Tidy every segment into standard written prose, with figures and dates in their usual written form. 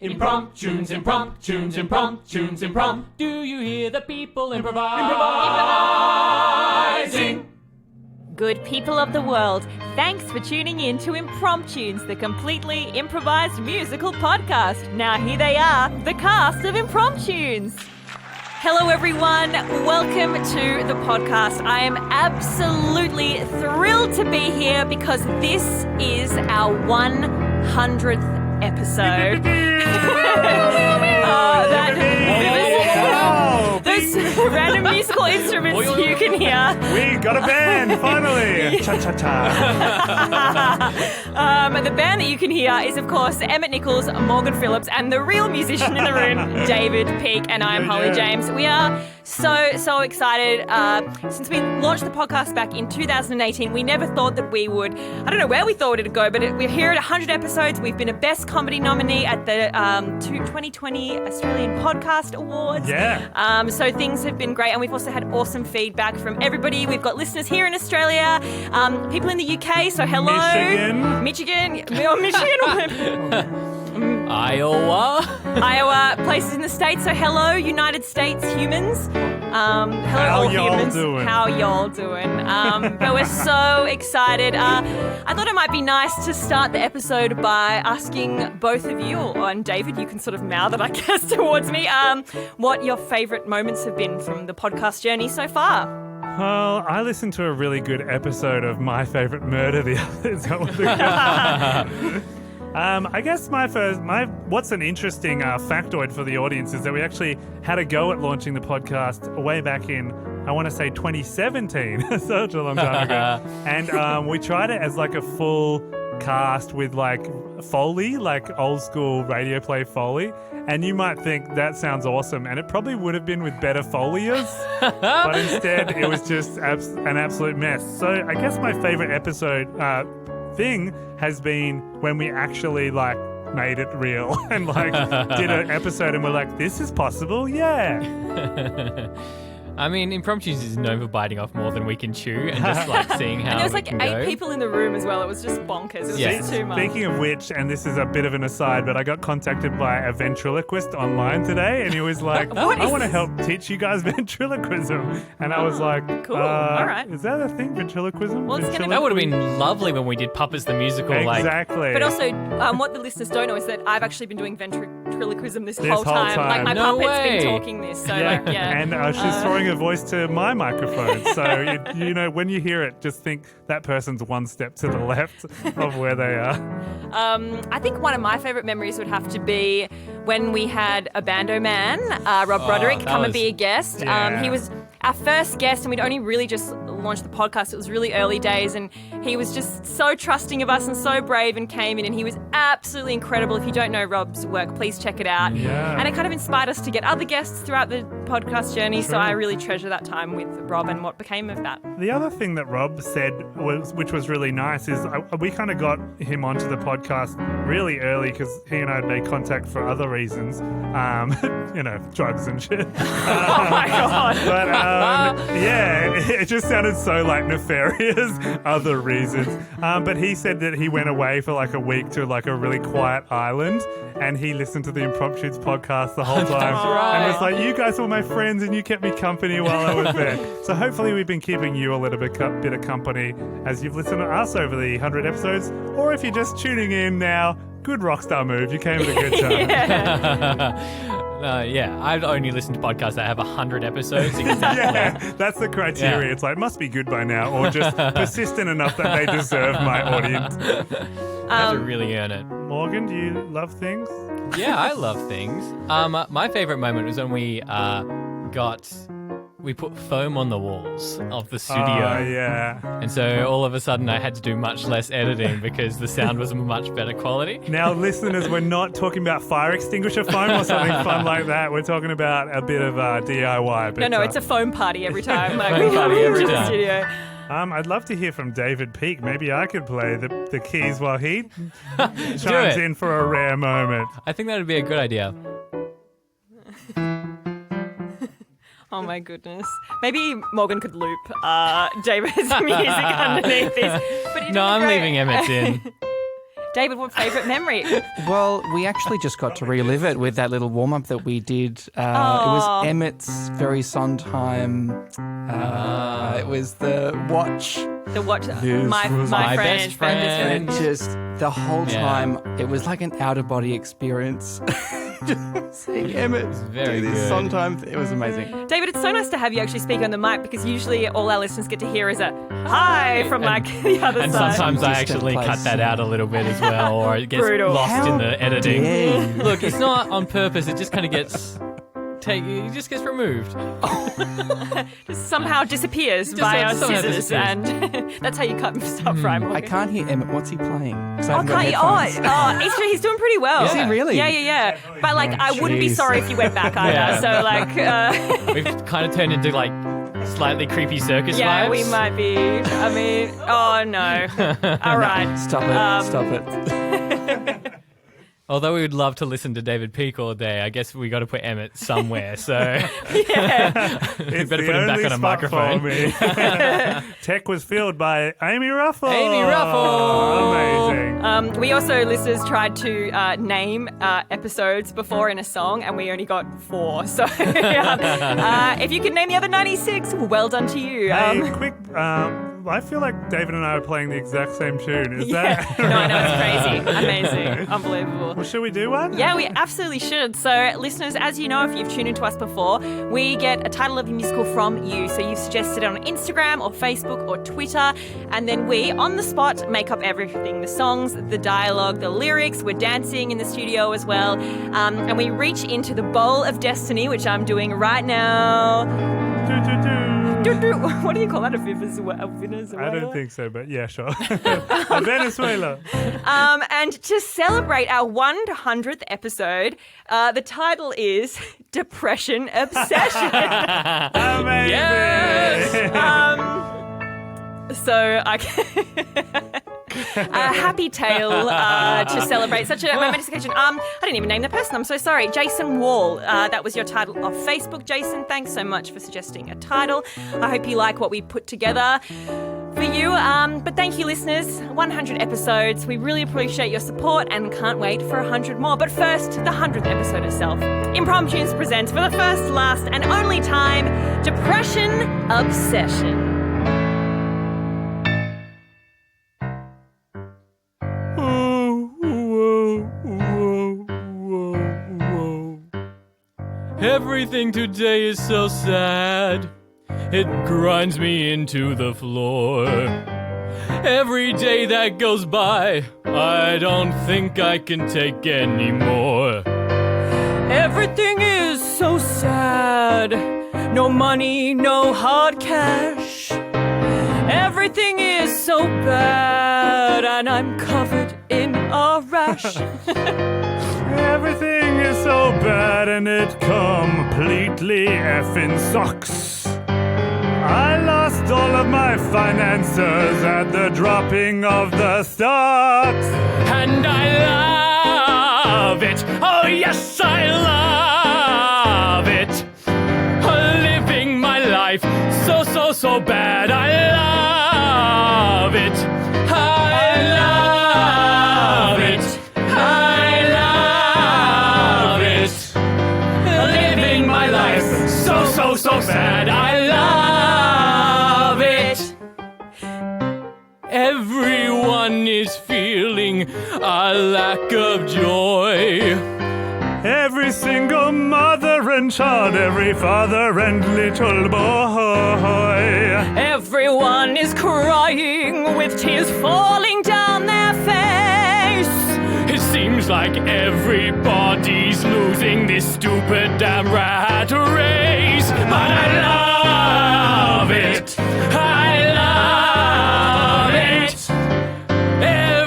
Impromptunes, impromptunes, impromptunes, impromptunes. Do you hear the people improvising? Good people of the world, thanks for tuning in to Impromptunes, the completely improvised musical podcast. Now here they are, the cast of Impromptunes. Hello everyone, welcome to the podcast. I am absolutely thrilled to be here because this is our 100th episode. Those random musical instruments you can hear. We got a band, finally! Cha-cha-cha. The band that you can hear is, of course, Emmet, Nichols, Morgan Phillips, and the real musician in the room, David Peake, and I am Hollie James. We are so excited. Since we launched the podcast back in 2018, we never thought that we would, I don't know where we thought it would go, but we're here at 100 episodes. We've been a Best Comedy nominee at the 2020 Australian Podcast Awards. Yeah. So things have been great, and we've also had awesome feedback from everybody. We've got listeners here in Australia, people in the UK, so hello. Michigan. Iowa, places in the States, so hello, United States humans. Hello, How all y'all humans. doing? How y'all doing? But we're so excited. I thought it might be nice to start the episode by asking both of you, and David, you can sort of mouth it, I guess, towards me, what your favourite moments have been from the podcast journey so far. Well, I listened to a really good episode of My Favourite Murder the other day. I guess what's an interesting factoid for the audience is that we actually had a go at launching the podcast way back in, I want to say 2017, such a long time ago. And we tried it as like a full cast with like Foley, like old school radio play Foley. And you might think that sounds awesome, and it probably would have been with better Foliers, but instead it was just an absolute mess. So I guess my favourite episode thing has been when we actually like made it real and like did an episode and we're like, this is possible, yeah. I mean, Impromptus is known for biting off more than we can chew and just like seeing how And there was like it can 8 go. people in the room as well. It was just bonkers. It was just too much. Speaking of which, and this is a bit of an aside, but I got contacted by a ventriloquist online today, and he was like, I want to help teach you guys ventriloquism. And I was like, cool. All right. Is that a thing, ventriloquism? Well, it's That would have been lovely when we did Puppets the Musical. Exactly. But also, what the listeners don't know is that I've actually been doing ventriloquism this whole whole time. Like my No puppet's way. been talking this. So yeah. And she's throwing her voice to my microphone. So, you know, when you hear it, just think that person's one step to the left of where they are. I think one of my favourite memories would have to be when we had a bando man, Rob Broderick, come and be a guest. Yeah. He was our first guest, and we'd only really just launched the podcast. It was really early days, and he was just so trusting of us and so brave and came in, and he was absolutely incredible. If you don't know Rob's work, please check it out. Yeah. And it kind of inspired us to get other guests throughout the podcast journey, so I really treasure that time with Rob and what became of that. The other thing that Rob said, which was really nice, is we kind of got him onto the podcast really early because he and I had made contact for other reasons, you know, drugs and shit. Oh my God. But yeah, it just sounded so like nefarious, other reasons. But he said that he went away for like a week to like a really quiet island, and he listened to the Impromptunes podcast the whole time. right. And was like, you guys were my friends and you kept me company while I was there. So hopefully we've been keeping you a little bit of company as you've listened to us over the 100 episodes. Or if you're just tuning in now, good rockstar move. You came at a good time. Yeah, I've only listened to podcasts that have 100 episodes. Exactly. Yeah, that's the criteria. Yeah. It's like, it must be good by now, or just persistent enough that they deserve my audience. Have to really earn it. Morgan, do you love things? Yeah, I love things. My favourite moment was when we put foam on the walls of the studio. Oh, yeah. And so all of a sudden I had to do much less editing because the sound was much better quality. Now, listeners, we're not talking about fire extinguisher foam or something fun like that. We're talking about a bit of DIY. But, No, it's a foam party every time. Like, Foam we come party every into the time. studio. I'd love to hear from David Peake. Maybe I could play the keys while he chimes it. in for a rare moment. I think that would be a good idea. Oh my goodness. Maybe Morgan could loop David's music underneath this. But No, I'm leaving Emmet in. David, what favourite memory? Well, we actually just got to relive it with that little warm-up that we did. It was Emmet's very Sondheim. It was the watch. The watch. This My was my friend. best friend. And just the whole time, it was like an out-of-body experience. Just seeing Emmet very do this good. Sondheim. It was amazing. David, it's so nice to have you actually speak on the mic because usually all our listeners get to hear is a hi from like the other And side. sometimes I Distant actually place. cut that out a little bit as well, or it gets Brutal. lost in the editing. dare you. Look, it's not on purpose. It just kind of gets it just gets removed. Just somehow disappears Just via somehow scissors, disappears. and that's how you cut stuff, right? I can't hear Emmet. What's he playing? 'Cause I Oh, haven't got can't you? headphones. He's doing pretty well. Is he really? Yeah. But like, I wouldn't be jeez. sorry if you went back either. Yeah. So like, We've kind of turned into like slightly creepy circus yeah, vibes. we might be. I mean, oh no. All right. Stop it. Stop it. Although we would love to listen to David Peake all day, I guess we got to put Emmet somewhere. So Yeah. we It's better the put him back only on a spot microphone. for me. Tech was filled by Amy Ruffle. Amy Ruffle. Amazing. We also, listeners, tried to name episodes before in a song, and we only got 4. So if you can name the other 96, well done to you. Hey, quick. I feel like David and I are playing the exact same tune. Is Yeah. that? No, I know, it's crazy. Amazing. Unbelievable. Well, should we do one? Yeah, we absolutely should. So, listeners, as you know, if you've tuned into us before, we get a title of a musical from you. So you've suggested it on Instagram or Facebook or Twitter, and then we, on the spot, make up everything. The songs, the dialogue, the lyrics. We're dancing in the studio as well. And we reach into the bowl of destiny, which I'm doing right now. What do you call that? A Venezuela? I don't think so, but yeah, sure. Venezuela. And to celebrate our 100th episode, the title is Depression Obsession. Amazing. Yes! So I a happy tale to celebrate such a momentous occasion. I didn't even name the person. I'm so sorry. Jason Wall. That was your title off Facebook, Jason. Thanks so much for suggesting a title. I hope you like what we put together for you. But thank you, listeners. 100 episodes. We really appreciate your support and can't wait for 100 more. But first, the 100th episode itself. Impromptus presents for the first, last, and only time, Depression Obsession. Everything today is so sad. It grinds me into the floor. Every day that goes by, I don't think I can take anymore. Everything is so sad. No money, no hard cash. Everything is so bad, and I'm covered in a rash. Everything is so bad and it completely effing sucks. I lost all of my finances at the dropping of the stocks. And I love it. Oh, yes, I love it. Living my life so bad. I love it. I love it. I love it. Living my life so sad. I love it. Everyone is feeling a lack of joy. Every single mother and child, every father and little boy. Everyone is crying with tears falling down their face. It seems like everybody's losing this stupid damn rat race. But I love it. I love it.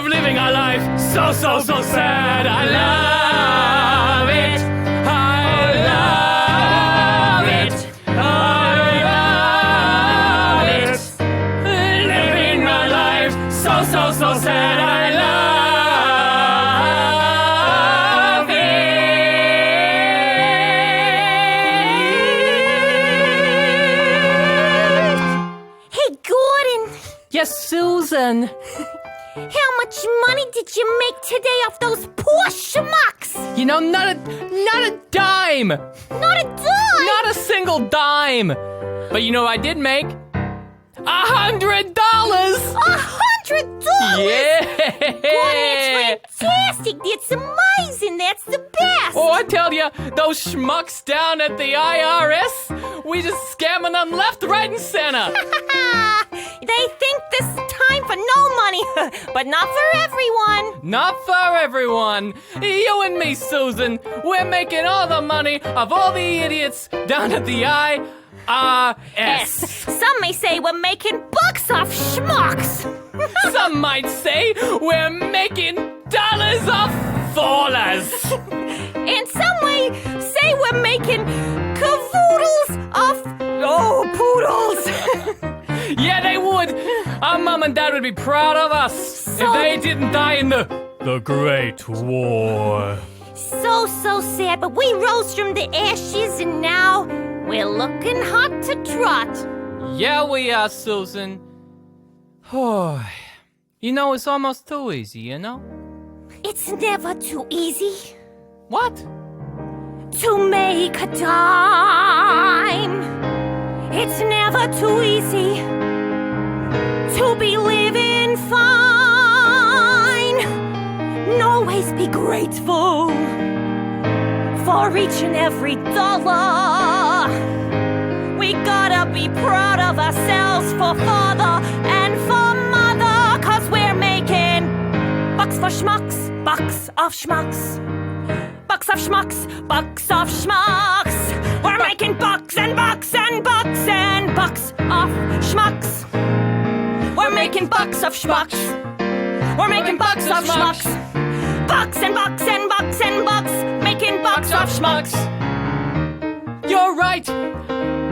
Living our life so sad. I love it. I love it. I love it. Living my life so sad. I love it. Hey, Gordon. Yes, Susan. How much money did you make today off those poor schmucks? You know, not a dime. Not a dime. Not a single dime. But you know what I did make? $100. $100? Yeah. Boy, that's fantastic. That's amazing. That's the best. Oh, I tell you, those schmucks down at the IRS, we just scamming them left, right, and center. They think this is time for no money, but not for everyone. Not for everyone. You and me, Susan, we're making all the money of all the idiots down at the IRS. Some may say we're making bucks off schmucks. Some might say we're making dollars off fallers. And some may say we're making cavoodles off poodles. Yeah, they would. Our mom and dad would be proud of us if they didn't die in the Great War. So sad, but we rose from the ashes and now we're looking hot to trot. Yeah, we are, Susan. Oh, you know, it's almost too easy, you know? It's never too easy What? to make a dime. It's never too easy to be living fine. And always be grateful for each and every dollar. We gotta be proud of ourselves for father and for mother, 'cause we're making bucks for schmucks, bucks off schmucks. Bucks off schmucks, bucks off schmucks. We're making bucks and bucks and bucks and bucks off schmucks. We're making bucks off schmucks. We're making bucks off schmucks. Bucks and bucks and bucks and bucks. Making bucks off schmucks. You're right.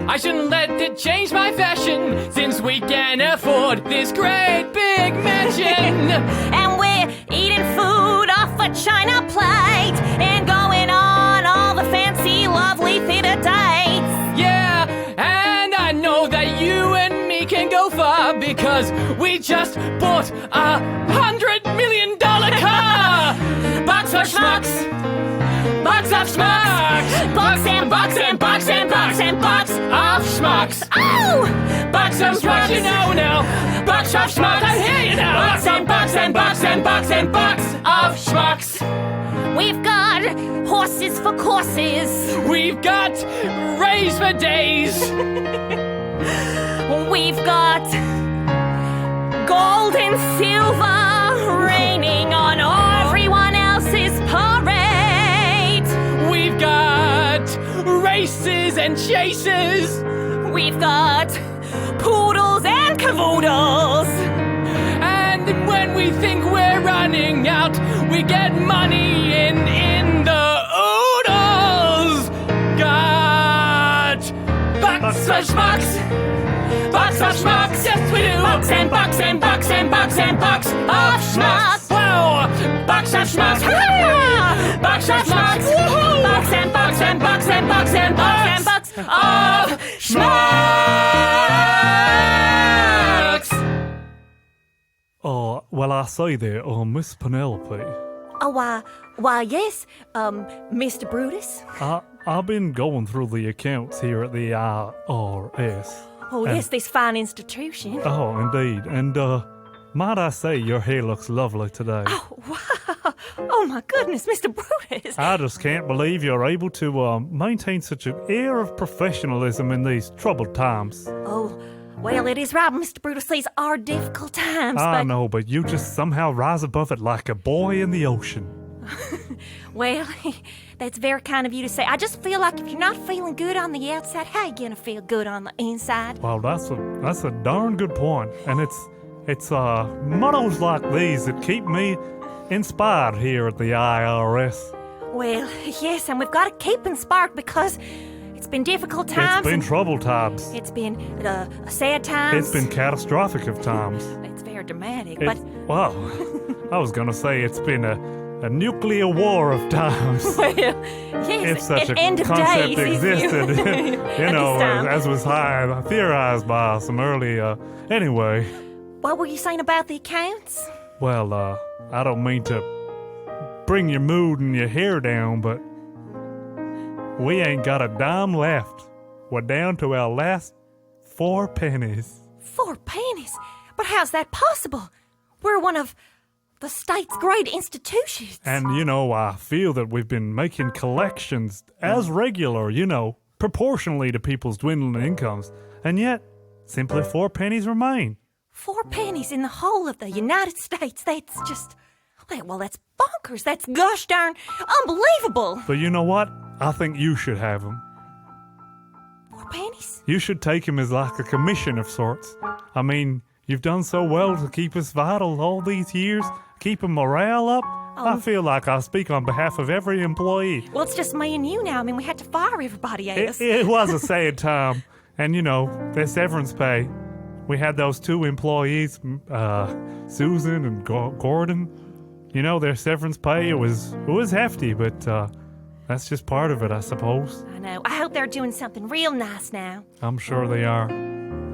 I shouldn't let it change my fashion, since we can afford this great big mansion. And we're eating food off a china plate and going on all the fancy, lovely theater dates. Yeah, and I know that you and me can go far, because we just bought a $100 million car. Bucks of schmucks. Bucks of schmucks. Bucks and bucks and bucks and bucks and bucks of schmucks. Oh! Bucks of schmucks, you know now. Bucks of schmucks, I hear you now. Bucks and bucks and bucks and bucks and bucks of schmucks. We've got horses for courses. We've got rays for days. We've got gold and silver raining on everyone else's parade. We've got races and chases. We've got poodles and cavoodles. And when we think we're running out, we get money in the oodles. Got bucks of schmucks. Bucks of schmucks, yes we do. Bucks and bucks and bucks and bucks and bucks of schmucks. Wow! Bucks of schmucks. Bucks of schmucks. Bucks and bucks and bucks and bucks and bucks and bucks of schmucks. Oh, well, I say there, Miss Penelope. Oh, why, yes, Mr. Brutus. I've been going through the accounts here at the IRS. Oh, yes, this fine institution. Oh, indeed. And, might I say, your hair looks lovely today. Oh, wow. Oh, my goodness, Mr. Brutus. I just can't believe you're able to maintain such an air of professionalism in these troubled times. Oh, well, it is right, Mr. Brutus. These are difficult times, I but... know, but you just somehow rise above it like a boy in the ocean. Well, that's very kind of you to say. I just feel like if you're not feeling good on the outside, how you gonna feel good on the inside? Well, that's a darn good point, and it's mottos like these that keep me inspired here at the IRS. Well, yes, and we've got to keep inspired because it's been difficult times. It's been troubled times. It's been sad times. It's been catastrophic of times. It's very dramatic, Well, I was gonna say it's been a nuclear war of times. Well, yes, If such an a end of concept days, existed, at this time. as was theorized by some early. Anyway, What were you saying about the accounts? Well, I don't mean to bring your mood and your hair down, but we ain't got a dime left. We're down to our last 4 pennies. 4 pennies? But how's that possible? We're one of the state's great institutions. And, I feel that we've been making collections as regular, proportionally to people's dwindling incomes. And yet, simply 4 pennies remain. 4 pennies in the whole of the United States. That's just... Well, that's bonkers. That's gosh darn unbelievable. But you know what? I think you should have them. 4 pennies? You should take them as like a commission of sorts. I mean, you've done so well to keep us vital all these years, keeping morale up. I feel like I speak on behalf of every employee. Well, it's just me and you now. I mean, we had to fire everybody else. It was a sad time. And, their severance pay. We had those 2 employees, Susan and Gordon. Their severance pay, it was hefty, but that's just part of it, I suppose. I know. I hope they're doing something real nice now. I'm sure they are.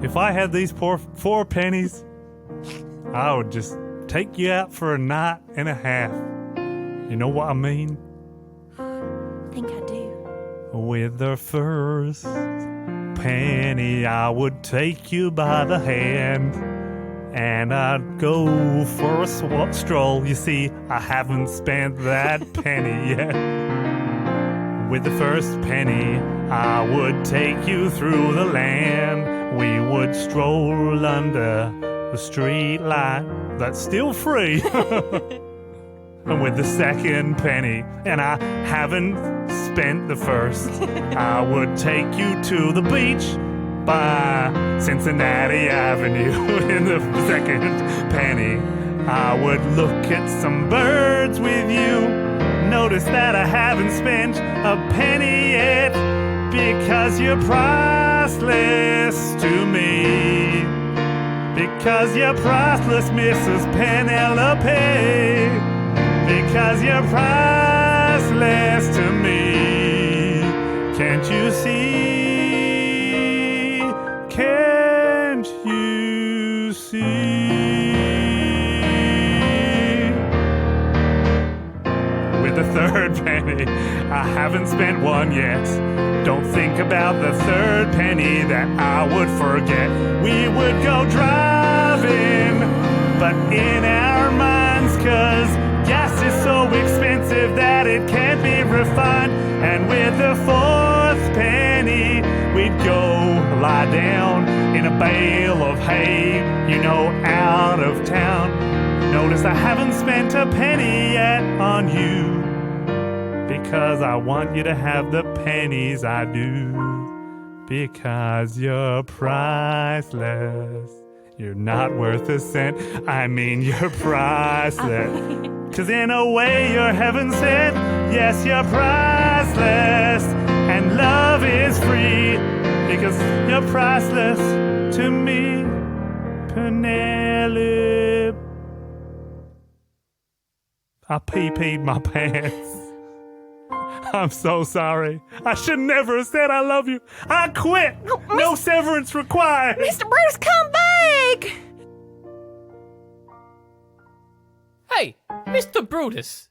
If I had these 4 pennies, I would just take you out for a night and a half. You know what I mean? I think I do. With the first penny, I would take you by the hand, and I'd go for a stroll. You see, I haven't spent that penny yet. With the first penny, I would take you through the land. We would stroll under the street light that's still free. And with the second penny, and I haven't spent the first, I would take you to the beach by Cincinnati Avenue. In the second penny, I would look at some birds with you. Notice that I haven't spent a penny yet, because you're priceless to me. Because you're priceless, Mrs. Penelope. Because you're priceless to me. Can't you see? Can't you see? With the third penny, I haven't spent one yet. Don't think about the third penny that I would forget. We would go driving, but in our minds, 'cause gas is so expensive that it can't be refined. And with the 4th penny, we'd go lie down in a bale of hay, out of town. Notice I haven't spent a penny yet on you, because I want you to have the pennies I do. Because you're priceless. You're not worth a cent. I mean, you're priceless. 'Cause in a way you're heaven sent. Yes, you're priceless. And love is free. Because you're priceless to me, Penelope. I pee-peed my pants. I'm so sorry. I should never have said I love you. I quit. No severance required. Mr. Brutus, come back! Hey, Mr. Brutus,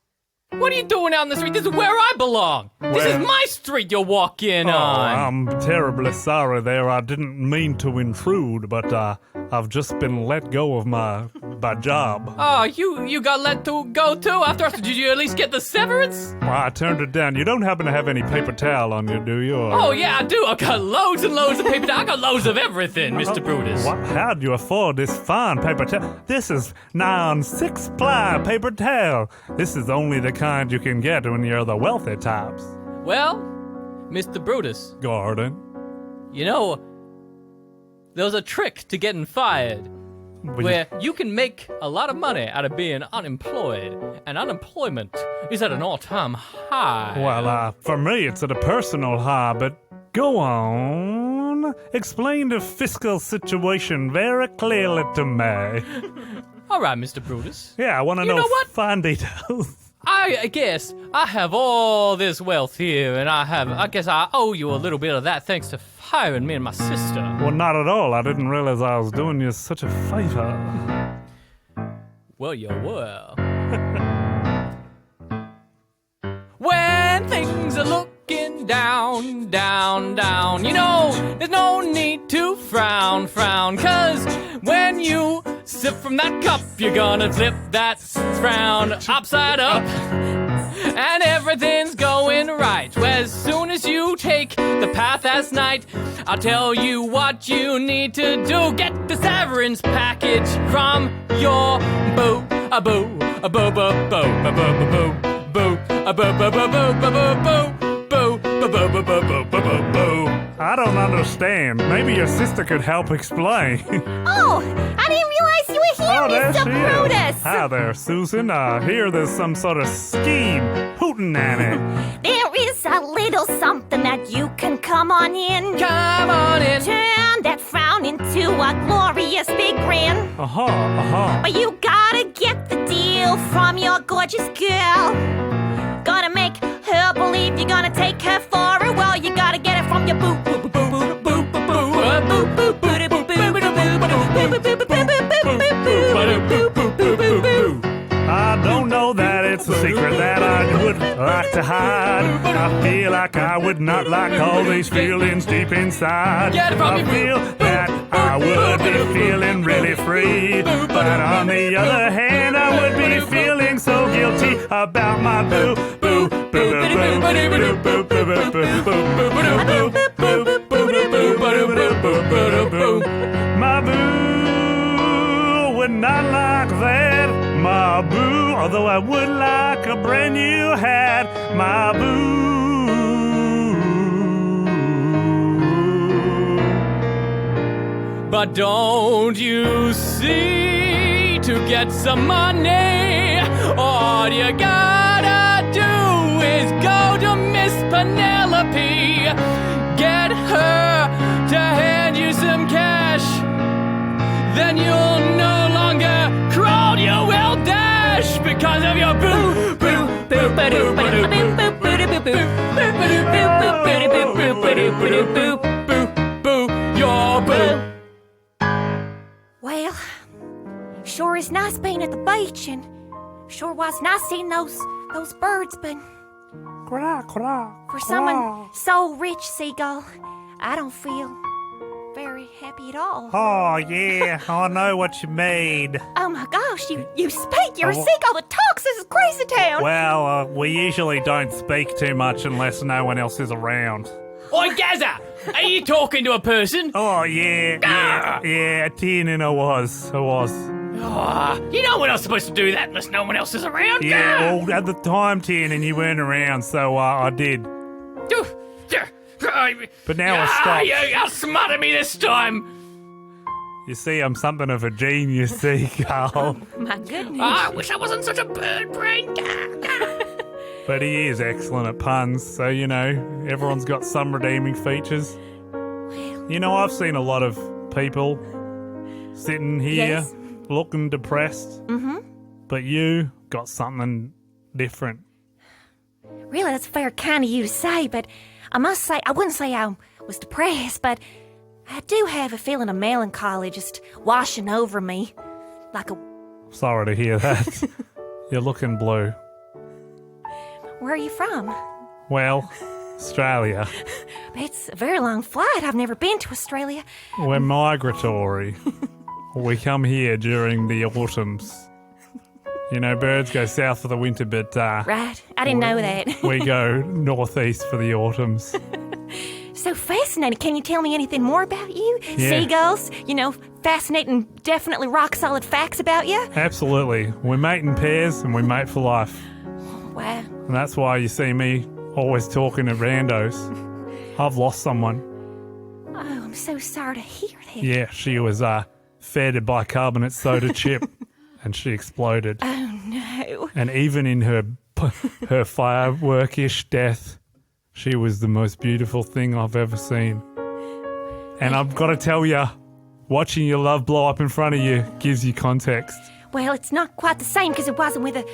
what are you doing out in the street? This is where I belong. This is my street you're walking on. I'm terribly sorry there. I didn't mean to intrude, but I've just been let go of my job. Oh, you got let go too? After us, did you at least get the severance? Well, I turned it down. You don't happen to have any paper towel on you, do you? Oh, yeah, I do. I've got loads and loads of paper towel. I got loads of everything, Mr. Brutus. How'd you afford this fine paper towel? This is nigh on 6-ply paper towel. This is only the kind you can get when you're the wealthy types. Well, Mr. Brutus. Gordon. There's a trick to getting fired. Where you can make a lot of money out of being unemployed, and unemployment is at an all-time high. Well, for me, it's at a personal high, but go on. Explain the fiscal situation very clearly to me. All right, Mr. Brutus. Yeah, I want to know what? Fine details. I guess I have all this wealth here, and I guess I owe you a little bit of that thanks to firing me and my sister. Well, not at all. I didn't realize I was doing you such a favor. Well, you were. When things are looking down, down, down, you know, there's no need to frown, frown, 'cause when you sip from that cup, you're gonna flip that frown upside up. And everything's going right. As soon as you take the path as night, I'll tell you what you need to do. Get the severance package from your boo, a boo, a boo, boo, boo, a boo, boo, boo, boo, a boo, boo, boo, boo, boo, boo, boo, boo, boo, boo, boo, boo, boo, boo, boo. I don't understand. Maybe your sister could help explain. Oh, I didn't realize you were here, there Mr. she Brutus. is. Hi there, Susan. Here there's some sort of scheme hooting at it. There is a little something that you can come on in. Come on in. Turn that frown into a glorious big grin. But you gotta get the deal from your gorgeous girl. Gotta make her believe you're gonna take her for a while. You gotta get it from your boo, boo, boo, boo, boo, boo, boo, boo, boo, boo, I don't know that it's a secret that I would like to hide. I feel like I would not like all these feelings deep inside. I feel that I would be feeling really free, but on the other hand, I would be feeling so guilty about my boo, boo, boo, boo, boo, boo, boo, boo, boo, boo. My boo would not like that. My boo, although I would like a brand new hat. My boo. But don't you see, to get some money, all you gotta do is go to Miss Penelope, get her to hand you some cash, then you'll no longer crawl, you will dash because of your boo, boo, boo, boo, boo, boo, boo, boo, boo, your boo. Well, sure is nice being at the beach, and sure was nice seeing those birds, but for someone so rich, Seagull, I don't feel very happy at all. Oh, yeah, I know what you mean. Oh my gosh, you speak! You're a seagull that talks! This is crazy town! Well, we usually don't speak too much unless no one else is around. Oi, Gaza! Are you talking to a person? Oh, yeah, Tin, and I was. Oh, you know we're not supposed to do that unless no one else is around. Yeah, well, at the time, Tin, and you weren't around, so I did. But now I stopped. You outsmarted me this time. You see, I'm something of a genius, Seagull. My goodness. I wish I wasn't such a bird brain. But he is excellent at puns, so, you know, everyone's got some redeeming features. You know, I've seen a lot of people sitting here looking depressed. Mm-hmm. But you got something different. Really, that's fair kind of you to say, but I must say, I wouldn't say I was depressed, but I do have a feeling of melancholy just washing over me. Like a... Sorry to hear that. You're looking blue. Where are you from? Well, Australia. It's a very long flight. I've never been to Australia. We're migratory. We come here during the autumns. You know, birds go south for the winter, but... Right. I didn't know that. We go northeast for the autumns. So fascinating. Can you tell me anything more about you? Yeah. Seagulls, you know, fascinating, definitely rock-solid facts about you? Absolutely. We mate in pairs and we mate for life. Wow. And that's why you see me always talking to randos. I've lost someone. Oh, I'm so sorry to hear that. Yeah, she was fed a bicarbonate soda chip and she exploded. Oh, no. And even in her fireworkish death, she was the most beautiful thing I've ever seen. And I've got to tell you, watching your love blow up in front of you gives you context. Well, it's not quite the same because it wasn't with a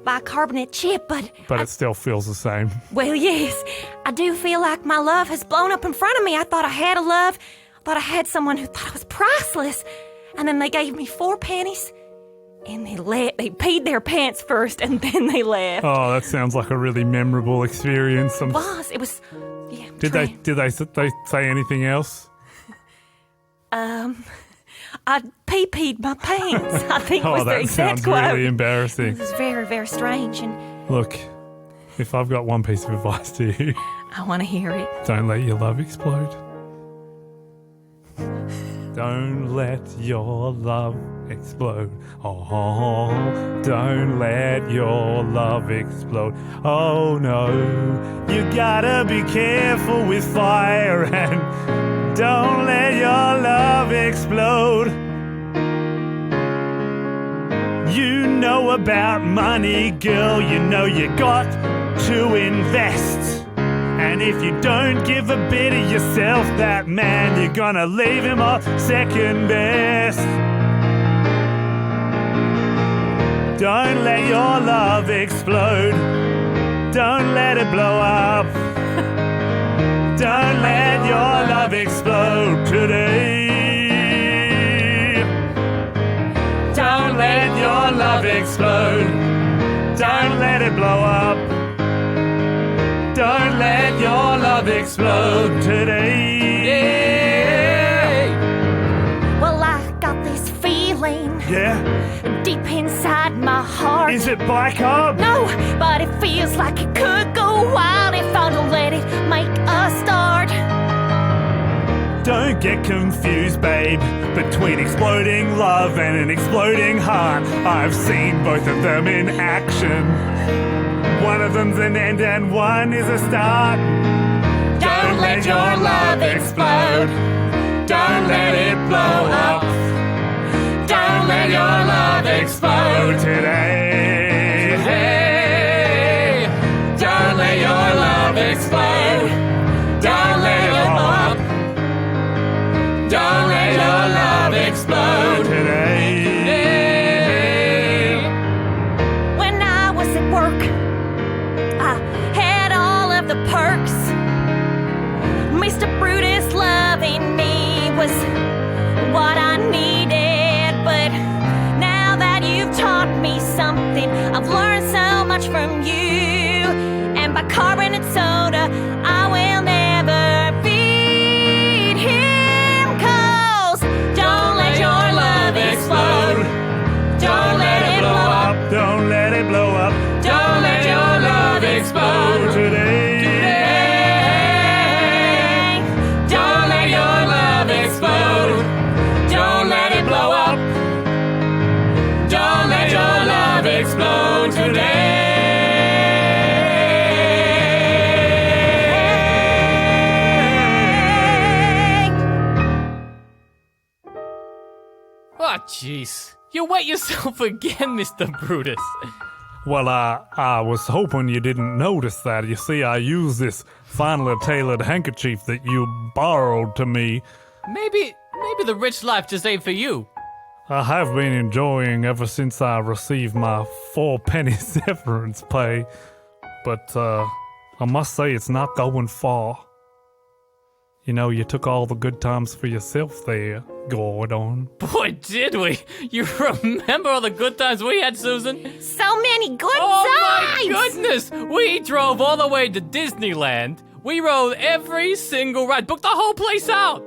bicarbonate chip, but But it still feels the same. well, yes. I do feel like my love has blown up in front of me. I thought I had a love. I thought I had someone who thought I was priceless. And then they gave me 4 pennies. And they peed their pants first, and then they left. Oh, that sounds like a really memorable experience. It was, yeah. Did they say anything else? I pee-peed my pants, I think was their that exact sounds quote. really embarrassing. It was very, very strange, and Look, if I've got one piece of advice to you, I want to hear it. don't let your love explode. Don't let your love explode. Oh, don't let your love explode. Oh no, you gotta be careful with fire and don't let your love explode. You know about money, girl, you know you got to invest. And if you don't give a bit of yourself, that man, you're gonna leave him off second best. Don't let your love explode. Don't let it blow up. Don't let your love explode today. Don't let your love explode. Don't let it blow up. Don't let your love explode today. Well, I got this feeling Yeah? deep inside my heart. Is it bicarb? No, but it feels like it could go wild if I don't let it make a start. Don't get confused, babe, between exploding love and an exploding heart. I've seen both of them in action. One of them's an end and one is a start. Don't let your love explode. Don't let it blow up. Don't let your love explode today. Hey, don't let your love explode. Don't let it blow up. Don't let your love explode today. When I was at work, I had all of the perks. Mr. Brutus loving me was what I needed. But now that you've taught me something, I've learned so much from you. And by carbonate soda, I will never beat him. 'Cause don't let your love explode. Don't let it blow up. Don't let it blow up. Don't let your love explode today. Don't let your love explode. Don't let it blow up. Don't let your love explode today. Oh, jeez. You wet yourself again, Mr. Brutus. Well, I was hoping you didn't notice that. You see, I used this finely tailored handkerchief that you borrowed to me. Maybe the rich life just ain't for you. I have been enjoying ever since I received my 4-penny severance pay. But, I must say it's not going far. You know, you took all the good times for yourself there, Gordon. Boy, did we. You remember all the good times we had, Susan? So many good Oh times! my goodness! We drove all the way to Disneyland. We rode every single ride, booked the whole place out.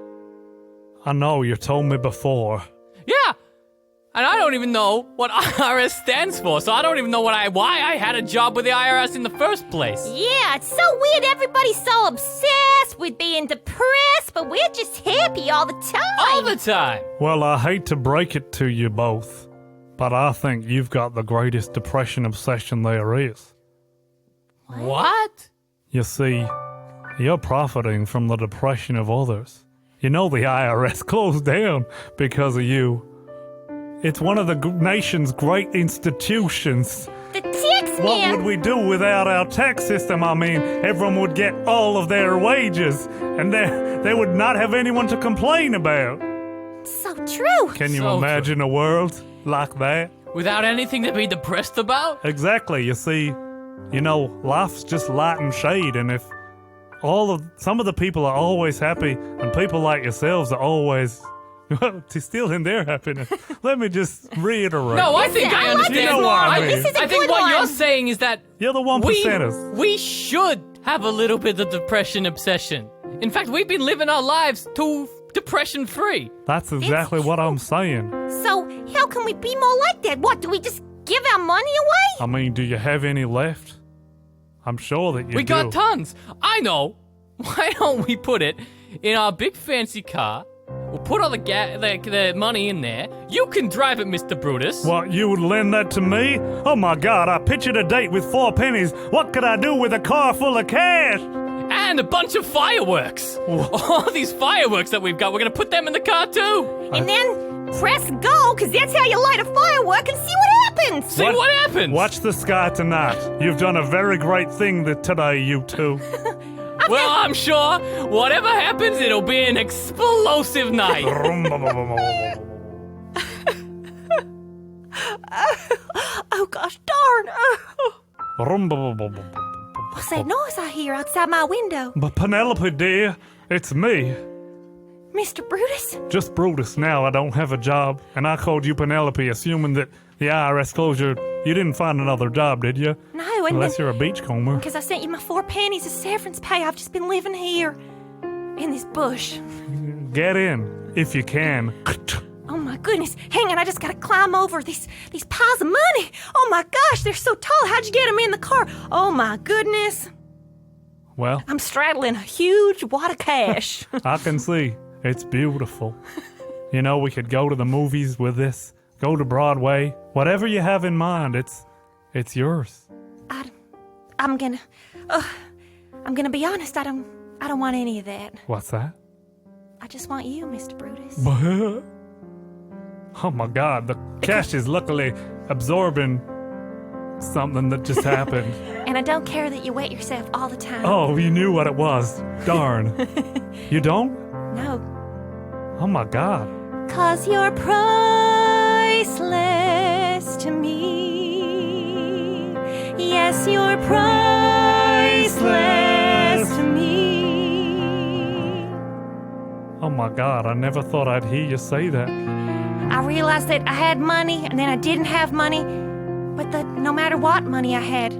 I know, you told me before. Yeah. And I don't even know what IRS stands for, so I don't even know why I had a job with the IRS in the first place. Yeah, it's so weird. Everybody's so obsessed with being depressed, but we're just happy all the time. All the time. Well, I hate to break it to you both, but I think you've got the greatest depression obsession there is. What? You see, you're profiting from the depression of others. You know the IRS closed down because of you. It's one of the nation's great institutions. The tax What man. would we do without our tax system? I mean, everyone would get all of their wages, and they would not have anyone to complain about. So true. Can you So imagine a world like that? Without anything to be depressed about? Exactly. You see, you know, life's just light and shade, and if some of the people are always happy, and people like yourselves are always Well, to steal in their happiness. Let me just reiterate. No, I think I understand. You know what I mean. This is a I think good what one. you're saying is that You're the 1%ers. we should have a little bit of depression obsession. In fact, we've been living our lives too depression free. That's exactly what I'm saying. So, how can we be more like that? What, do we just give our money away? I mean, do you have any left? I'm sure that you We do. got tons. I know. Why don't we put it in our big fancy car? We'll put all the money in there. You can drive it, Mr. Brutus. What, you would lend that to me? Oh my God, I pictured a date with 4 pennies. What could I do with a car full of cash? And a bunch of fireworks. All these fireworks that we've got, we're going to put them in the car too. And then press go, because that's how you light a firework and see what happens. See what happens. Watch the sky tonight. You've done a very great thing today, you two. Well, I'm sure whatever happens, it'll be an explosive night. Oh, gosh, darn. What's that noise I hear outside my window? But Penelope, dear, it's me. Mr. Brutus? Just Brutus now. I don't have a job. And I called you Penelope, assuming that the IRS closed you. You didn't find another job, did you? No, and Unless you're a beachcomber. because I sent you my 4 pennies as severance pay. I've just been living here in this bush. Get in, if you can. Oh my goodness. Hang on, I just gotta climb over these piles of money. Oh my gosh, they're so tall. How'd you get them in the car? Oh my goodness. Well, I'm straddling a huge wad of cash. I can see. It's beautiful. You know, we could go to the movies with this. Go to Broadway. Whatever you have in mind, it's yours. I'm gonna be honest. I don't want any of that. What's that? I just want you, Mr. Brutus. Oh my God, the cash is luckily absorbing something that just happened. And I don't care that you wet yourself all the time. Oh, you knew what it was. Darn. You don't? No. Oh my God. 'Cause you're priceless to me. Yes, you're priceless to me. Oh my God, I never thought I'd hear you say that. I realized that I had money and then I didn't have money, but no matter what money I had,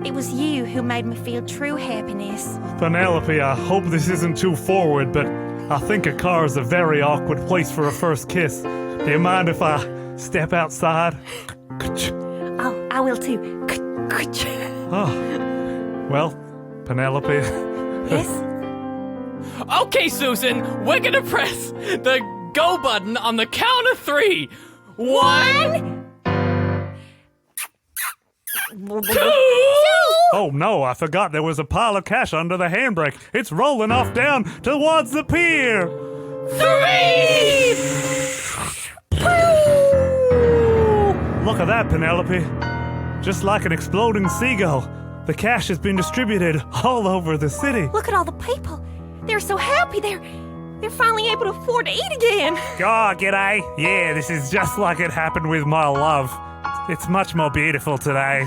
it was you who made me feel true happiness. Penelope, I hope this isn't too forward, but I think a car is a very awkward place for a first kiss. Do you mind if I step outside? Oh, I will too. Oh, well, Penelope. Yes? Okay, Susan, we're going to press the go button on the count of 3. 1, 2. Oh no, I forgot there was a pile of cash under the handbrake. It's rolling off down towards the pier. 3. Look at that, Penelope. Just like an exploding seagull, the cash has been distributed all over the city. Look at all the people. They're so happy. They're finally able to afford to eat again. Oh, g'day. Yeah, this is just like it happened with my love. It's much more beautiful today.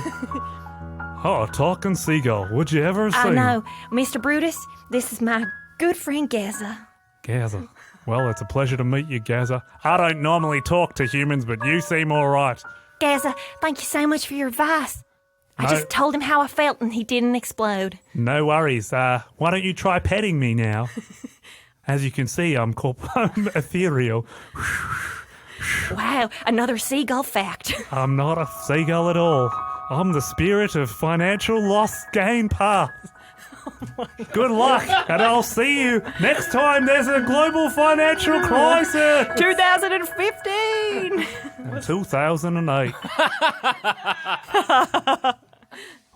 Oh, a talking seagull. Would you ever see? I know. Mr. Brutus, this is my good friend Gaza. Gaza. Well, it's a pleasure to meet you, Gaza. I don't normally talk to humans, but you seem all right. Gaza, thank you so much for your advice. I No. just told him how I felt and he didn't explode. No worries. Why don't you try petting me now? As you can see, I'm ethereal. Wow, another seagull fact. I'm not a seagull at all. I'm the spirit of financial loss gain path. Good luck, and I'll see you next time there's a global financial crisis. 2015! 2008.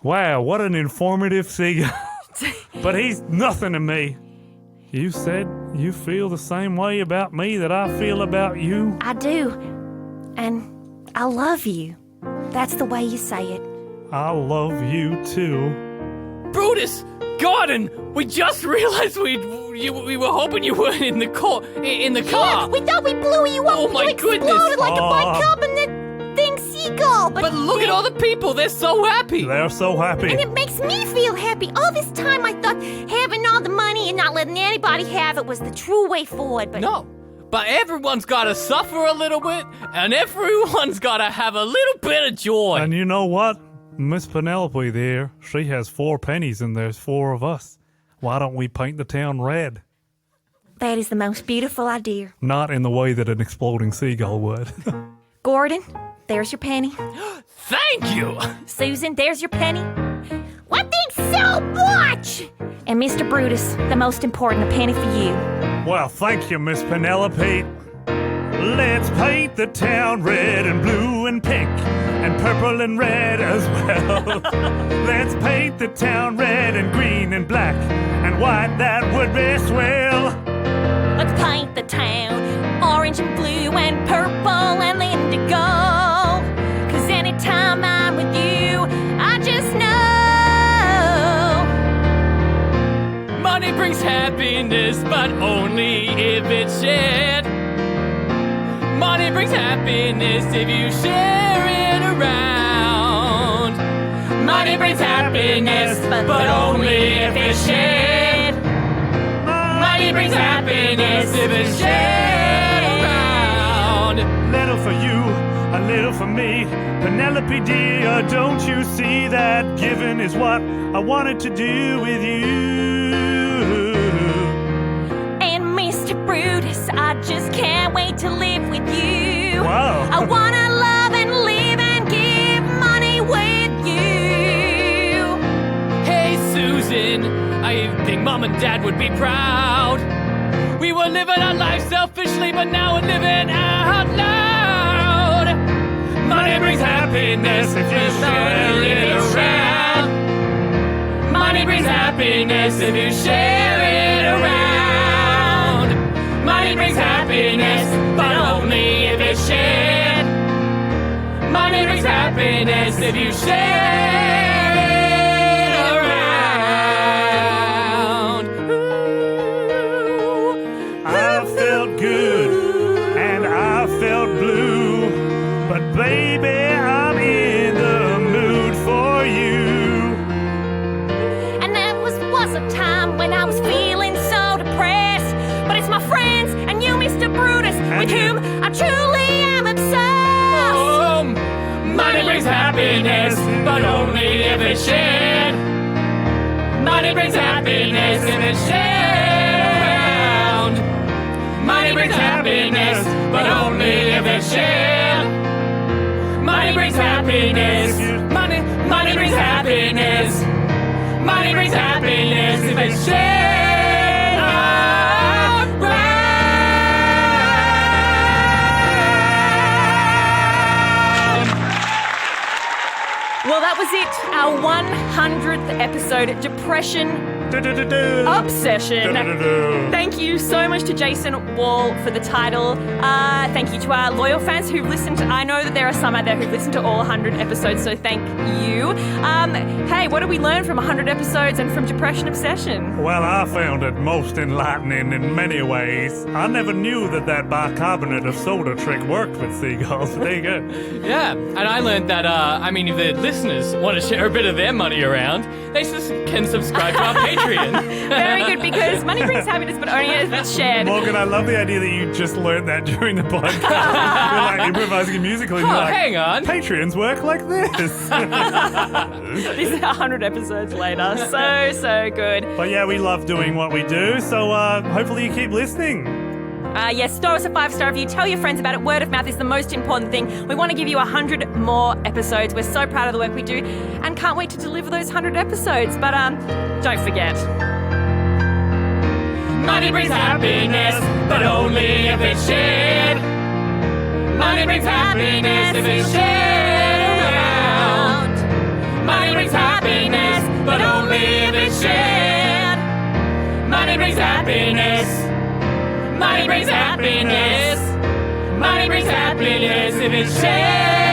Wow, what an informative seagull. But he's nothing to me. You said you feel the same way about me that I feel about you. I do. And I love you. That's the way you say it. I love you too. Brutus, Gordon, we just realized we were hoping you weren't in the car. Yeah, we thought we blew you up. Oh, my you goodness. exploded like a Oh. bicarbonate thing seagull. But look at all the people. They're so happy. They're so happy. And it makes me feel happy. All this time I thought having all the money and not letting anybody have it was the true way forward. But No, But everyone's gotta suffer a little bit, and everyone's gotta have a little bit of joy. And you know what? Miss Penelope there, she has 4 pennies and there's 4 of us. Why don't we paint the town red? That is the most beautiful idea. Not in the way that an exploding seagull would. Gordon, there's your penny. Thank you! Susan, there's your penny. Well, thanks so much! And Mr. Brutus, the most important, a penny for you. Well, thank you, Miss Penelope. Let's paint the town red and blue and pink and purple and red as well. Let's paint the town red and green and black and white, that would be swell. Let's paint the town orange and blue and purple and indigo. 'Cause anytime I'm with you, I just know. Money brings happiness, but only if it's shared. Money brings happiness if you share it around. Money brings happiness, but only if it's shared. Money brings happiness if it's shared around. Little for you, a little for me. Penelope dear, don't you see that giving is what I wanted to do with you? And Mr. Brutus, I just can't wait to live with you. Wow. I wanna love and live and give money with you. Hey Susan, I think Mom and Dad would be proud. We were living our life selfishly, but now we're living out loud. Money brings happiness if you share it around. Money brings happiness if you share it around. Money brings happiness, but only if it's shared. Money brings happiness if you share it around. I felt good and I felt blue, but baby, I'm in the mood for you. And there was a time when I was feeling so depressed. But it's my friends and you, Mr. Brutus, with whom I truly am obsessed. Money brings happiness, but only if it's shared. Money brings happiness if it's shared around. Money brings happiness, but only if it's shared. Money brings happiness. Money brings happiness. Money brings happiness if it's shared around. Well, that was it. Our 100th episode, Depression Obsession. Thank you so much to Jason Wall for the title. Thank you to our loyal fans who've listened. I know that there are some out there who've listened to all 100 episodes, so thank you. Hey, what did we learn from 100 episodes and from Depression Obsession? Well, I found it most enlightening in many ways. I never knew that bicarbonate of soda trick worked with seagulls. There you go. Yeah, and I learned that, if the listeners want to share a bit of their money around, they can subscribe to our Patreon. Very good, because money brings happiness, but only if it's shared. Morgan, I love the idea that you just learned that during the podcast. You're like improvising musically. And you're like, hang on. Patreons work like this. This is 100 episodes later. So good. But yeah, we love doing what we do, so hopefully you keep listening. Yes, throw us a 5-star review. Tell your friends about it. Word of mouth is the most important thing. We want to give you 100 more episodes. We're so proud of the work we do and can't wait to deliver those 100 episodes. But don't forget. Money brings happiness, but only if it's shared. Money brings happiness if it's shared around. Money brings happiness, but only if it's shared. Money brings happiness. Money brings happiness. Money brings happiness if it's shared.